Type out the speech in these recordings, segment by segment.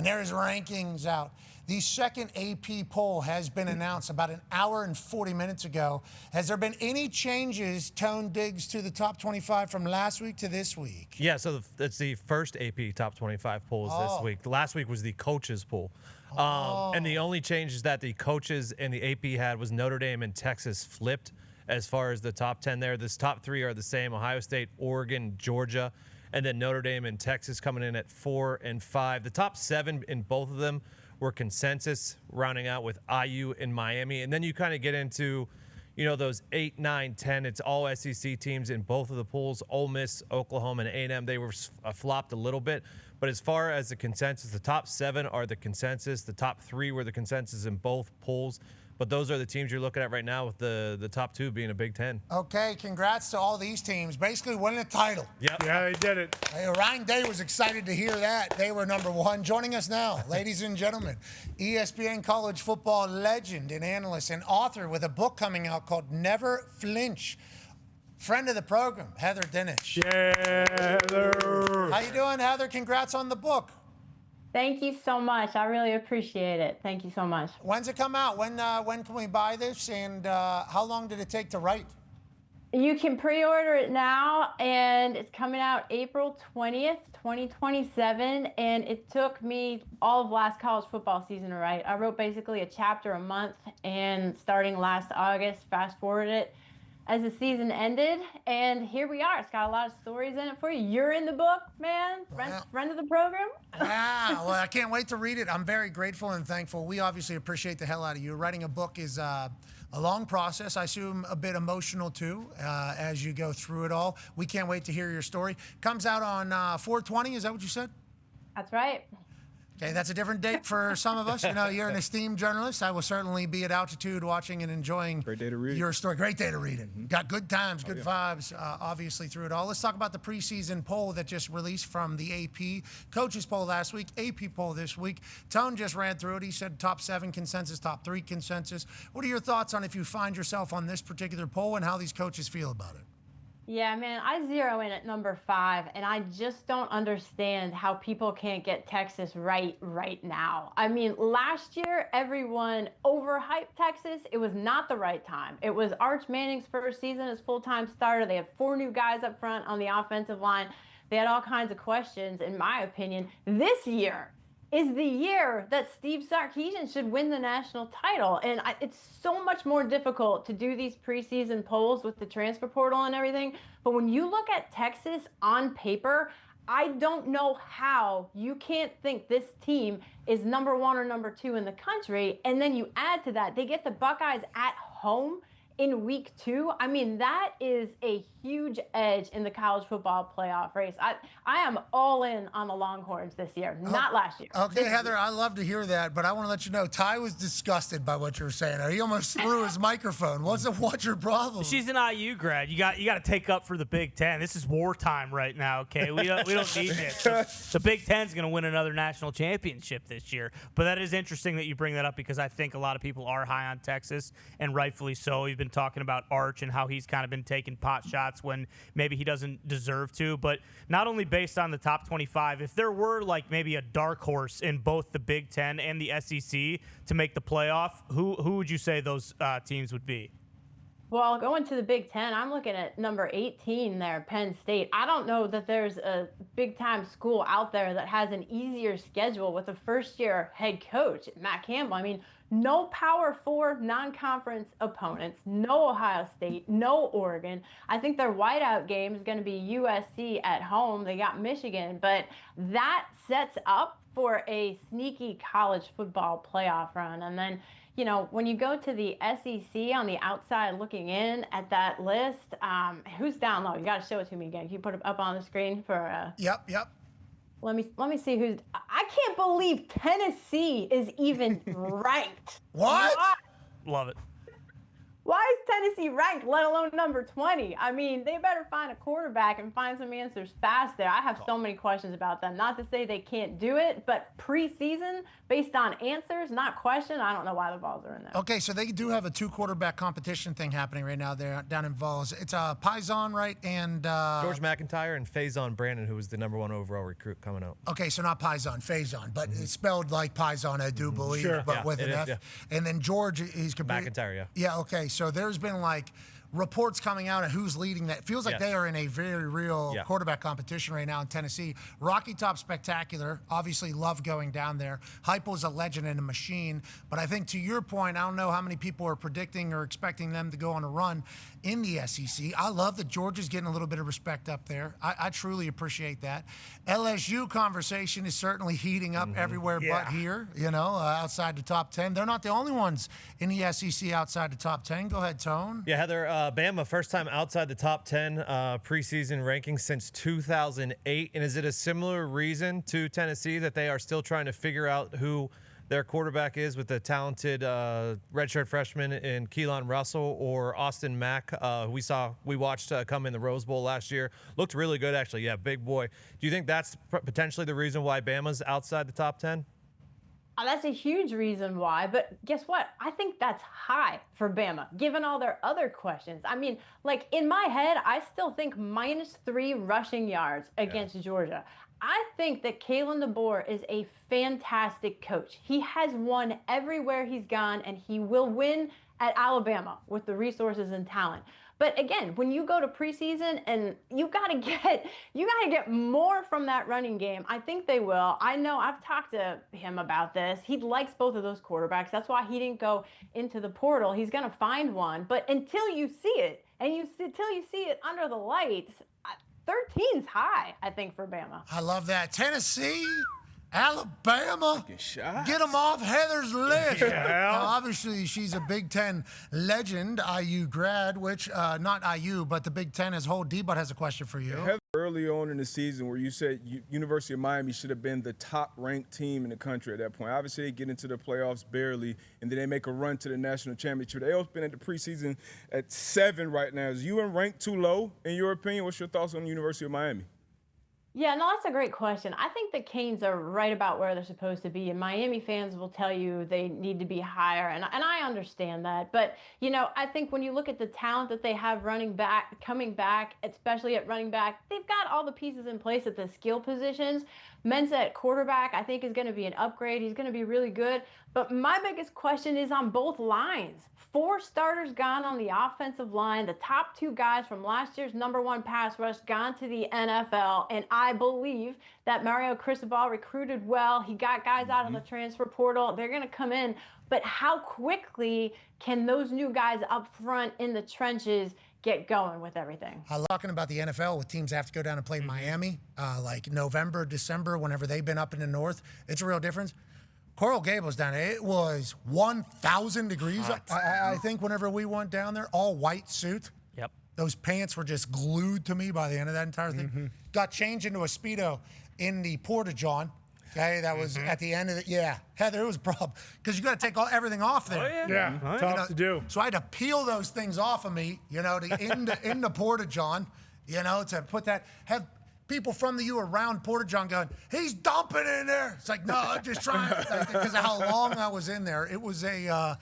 there's rankings out. The second AP poll has been announced about an hour and 40 minutes ago. Has there been any changes, Tone Diggs, to the top 25 from last week to this week? Yeah, so it's the first AP top 25 polls this week. Last week was the coaches poll. And the only changes that the coaches and the AP had was Notre Dame and Texas flipped as far as the top 10 there. This top 3 are the same: Ohio State, Oregon, Georgia, and then Notre Dame and Texas coming in at 4 and 5. The top 7 in both of them were consensus, rounding out with IU and Miami. And then you kind of get into, those 8, 9, 10. It's all SEC teams in both of the polls. Ole Miss, Oklahoma, and A&M, they were flopped a little bit. But as far as the consensus, the top 7 are the consensus. The top 3 were the consensus in both polls. But those are the teams you're looking at right now, with the top 2 being a Big Ten. Okay, congrats to all these teams. Basically winning a title. Yep. Yeah, they did it. Hey, Ryan Day was excited to hear that. They were number 1. Joining us now, ladies and gentlemen, ESPN college football legend and analyst and author with a book coming out called Never Flinch. Friend of the program, Heather Dinich. Yeah, Heather. How you doing, Heather? Congrats on the book. Thank you so much. I really appreciate it. Thank you so much. When's it come out? When can we buy this? And how long did it take to write? You can pre-order it now, and it's coming out April 20th, 2027. And it took me all of last college football season to write. I wrote basically a chapter a month, and starting last August, fast forwarded it as the season ended, and here we are. It's got a lot of stories in it for you. You're in the book, man. Friend of the program. Well, I can't wait to read it. I'm very grateful and thankful. We obviously appreciate the hell out of you. Writing a book is a long process. I assume a bit emotional too, as you go through it all. We can't wait to hear your story. Comes out on 4/20. Is that what you said? That's right. Okay, that's a different date for some of us. You're an esteemed journalist. I will certainly be at altitude watching and enjoying your story. Great day to read it. Mm-hmm. Got good times, good vibes, obviously, through it all. Let's talk about the preseason poll that just released from the AP. Coaches poll last week, AP poll this week. Tone just ran through it. He said top 7 consensus, top 3 consensus. What are your thoughts on if you find yourself on this particular poll and how these coaches feel about it? Yeah, man, I zero in at number 5, and I just don't understand how people can't get Texas right now. I mean, last year, everyone overhyped Texas. It was not the right time. It was Arch Manning's first season as full-time starter. They had 4 new guys up front on the offensive line. They had all kinds of questions, in my opinion. This year is the year that Steve Sarkisian should win the national title. And it's so much more difficult to do these preseason polls with the transfer portal and everything. But when you look at Texas on paper, I don't know how you can't think this team is number 1 or number 2 in the country. And then you add to that, they get the Buckeyes at home in week 2. I mean, that is a huge edge in the college football playoff race. I am all in on the Longhorns this year, not last year. Okay, Heather, I love to hear that, but I want to let you know, Ty was disgusted by what you were saying. He almost threw his microphone. What's your problem? She's an IU grad. You got to take up for the Big Ten. This is wartime right now. Okay, we don't need this. The Big Ten's going to win another national championship this year. But that is interesting that you bring that up, because I think a lot of people are high on Texas, and rightfully so. We've been talking about Arch and how he's kind of been taking pot shots when maybe he doesn't deserve to. But not only based on the top 25, if there were like maybe a dark horse in both the Big Ten and the SEC to make the playoff, who would you say those teams would be? Well, going to the Big Ten, I'm looking at number 18 there, Penn State. I don't know that there's a big-time school out there that has an easier schedule with a first-year head coach, Matt Campbell. I mean, no Power 4 non-conference opponents, no Ohio State, no Oregon. I think their whiteout game is going to be USC at home. They got Michigan, but that sets up for a sneaky college football playoff run. And then, when you go to the SEC on the outside looking in at that list, who's down low? You got to show it to me again. Can you put it up on the screen for? Yep. Let me see who's. I can't believe Tennessee is even ranked. What? Love it. Why is Tennessee ranked, let alone number 20? I mean, they better find a quarterback and find some answers fast there. I have so many questions about them. Not to say they can't do it, but preseason, based on answers, not question, I don't know why the Vols are in there. Okay, so they do have a 2-quarterback competition thing happening right now there down in Vols. It's Paisan, right? And George McIntyre and Faison Brandon, who was the #1 overall recruit coming out. Okay, so not Paisan, Faison, but it's spelled like Paisan, I do believe, but with an F. And then George, he's McIntyre, yeah. Yeah, okay. So there's been like reports coming out of who's leading that. Feels like they are in a very real quarterback competition right now in Tennessee. Rocky Top spectacular. Obviously love going down there. Heupel's a legend and a machine. But I think to your point, I don't know how many people are predicting or expecting them to go on a run in the SEC. I love that Georgia's getting a little bit of respect up there. I truly appreciate that. LSU conversation is certainly heating up everywhere but here, outside the top 10. They're not the only ones in the SEC outside the top 10. Go ahead, Tone. Yeah, Heather, Bama, first time outside the top 10 preseason rankings since 2008. And is it a similar reason to Tennessee that they are still trying to figure out who their quarterback is with the talented redshirt freshman in Keelan Russell or Austin Mack, we watched come in the Rose Bowl last year. Looked really good, actually. Yeah, big boy. Do you think that's potentially the reason why Bama's outside the top 10? That's a huge reason why, but guess what? I think that's high for Bama, given all their other questions. I mean, like in my head, I still think -3 rushing yards against Georgia. I think that Kalen DeBoer is a fantastic coach. He has won everywhere he's gone, and he will win at Alabama with the resources and talent. But again, when you go to preseason and you gotta get more from that running game, I think they will. I know I've talked to him about this. He likes both of those quarterbacks. That's why he didn't go into the portal. He's gonna find one. But until you see it, until you see it under the lights, 13's high, I think, for Bama. I love that. Tennessee, Alabama, get them off Heather's list. Now, obviously, she's a Big Ten legend, IU grad, which, not IU, but the Big Ten as a whole. D-Bud has a question for you. Heather, early on in the season where you said University of Miami should have been the top-ranked team in the country at that point. Obviously, they get into the playoffs barely, and then they make a run to the national championship. They also been at the preseason at 7 right now. Is UN ranked too low, in your opinion? What's your thoughts on the University of Miami? Yeah, no, that's a great question. I think the Canes are right about where they're supposed to be, and Miami fans will tell you they need to be higher, and I understand that. But, I think when you look at the talent that they have coming back, especially at running back, they've got all the pieces in place at the skill positions. Mensah at quarterback, I think, is going to be an upgrade. He's going to be really good. But my biggest question is on both lines. 4 starters gone on the offensive line. The top 2 guys from last year's #1 pass rush gone to the NFL. And I believe that Mario Cristobal recruited well. He got guys out of the transfer portal. They're going to come in. But how quickly can those new guys up front in the trenches get going with everything? I'm talking about the NFL with teams that have to go down and play Miami, like November, December, whenever they've been up in the north. It's a real difference. Coral Gables down there, it was 1,000 degrees. I think whenever we went down there, all white suit. Yep. Those pants were just glued to me by the end of that entire thing. Got changed into a Speedo in the Porta-John. Okay, that was at the end of it. Yeah, Heather, it was a problem because you got to take everything off there. Oh, yeah. Tough to do. So I had to peel those things off of me, in the Porta-John, to put that. Have people from the U around Porta-John going, he's dumping in there. It's like, no, I'm just trying because of how long I was in there. It was a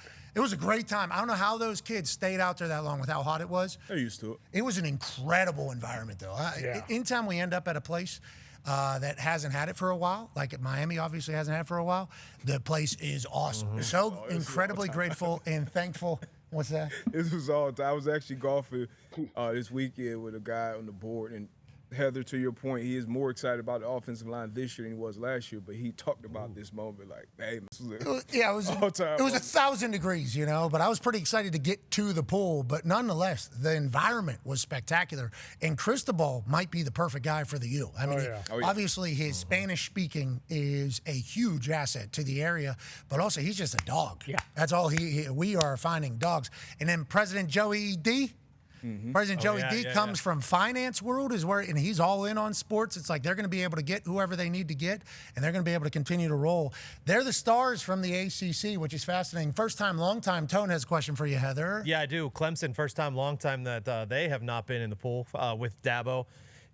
great time. I don't know how those kids stayed out there that long with how hot it was. They're used to it. It was an incredible environment, though. Anytime we end up at a place that hasn't had it for a while, like at Miami obviously hasn't had it for a while, the place is awesome. So incredibly grateful and thankful. What's that? This was all time. I was actually golfing this weekend with a guy on the board, and Heather, to your point, he is more excited about the offensive line this year than he was last year, but he talked about this moment like, hey, this was it was 1,000 degrees, but I was pretty excited to get to the pool, but nonetheless, the environment was spectacular, and Cristobal might be the perfect guy for the U. I mean, obviously his Spanish speaking is a huge asset to the area, but also he's just a dog. Yeah. That's all we are finding dogs. And then President Joey D., President Joey yeah, D yeah, comes from finance world, and he's all in on sports. It's like they're going to be able to get whoever they need to get, and they're going to be able to continue to roll. They're the stars from the ACC, which is fascinating. First time, long time. Tone has a question for you, Heather. Yeah, I do. Clemson, first time, long time that they have not been in the pool with Dabo.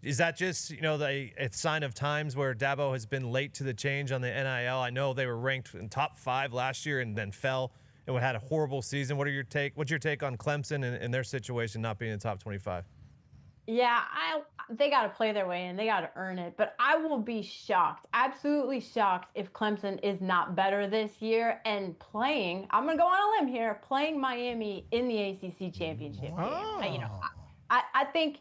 Is that just, a sign of times where Dabo has been late to the change on the NIL? I know they were ranked in top 5 last year and then fell and had a horrible season. What's your take on Clemson and their situation not being in the top 25? Yeah, they got to play their way in. They got to earn it. But I will be shocked, absolutely shocked, if Clemson is not better this year and playing, I'm going to go on a limb here, playing Miami in the ACC championship game. I think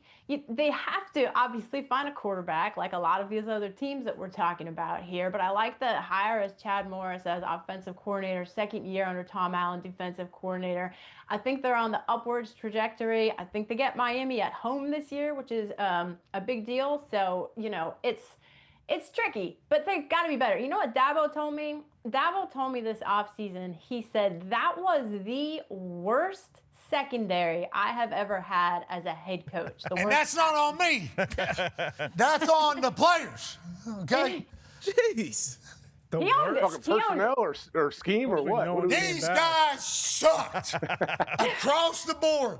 they have to obviously find a quarterback like a lot of these other teams that we're talking about here. But I like the hire as Chad Morris as offensive coordinator, second year under Tom Allen, defensive coordinator. I think they're on the upwards trajectory. I think they get Miami at home this year, which is a big deal. So, it's tricky, but they got to be better. You know what Dabo told me? Dabo told me this offseason, he said that was the worst secondary I have ever had as a head coach. And that's not on me. That's on the players. Okay? Jeez. The He owned it. Talking He owned personnel or scheme or what? know What are we- These guys sucked across the board.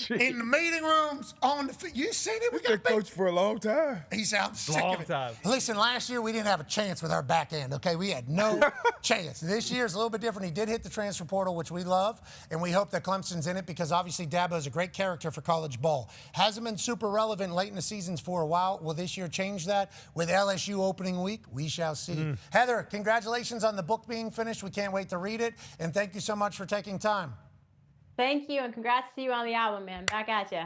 In the meeting rooms, on the field. You seen it? We Been got coach for a long time. He's out sick Long of it. time. Listen, last year we didn't have a chance with our back end, okay? We had no chance. This year's a little bit different. He did hit the transfer portal, which we love, and we hope that Clemson's in it because obviously Dabo is a great character for college ball. Hasn't been super relevant late in the seasons for a while. Will this year change that? With LSU opening week, we shall see. Heather, congratulations on the book being finished. We can't wait to read it, and thank you so much for taking time. Thank you, and congrats to you on the album, man. Back at you.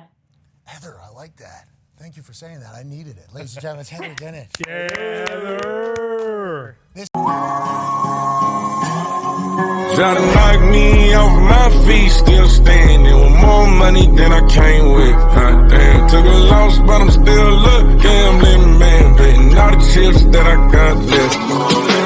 Heather, I like that. Thank you for saying that. I needed it. Ladies and gentlemen, it's Heather Dinich. Heather. Try to knock me off my feet, still standing with more money than I came with. Goddamn, took a loss, but I'm still a gambling man, betting all the chips that I got left.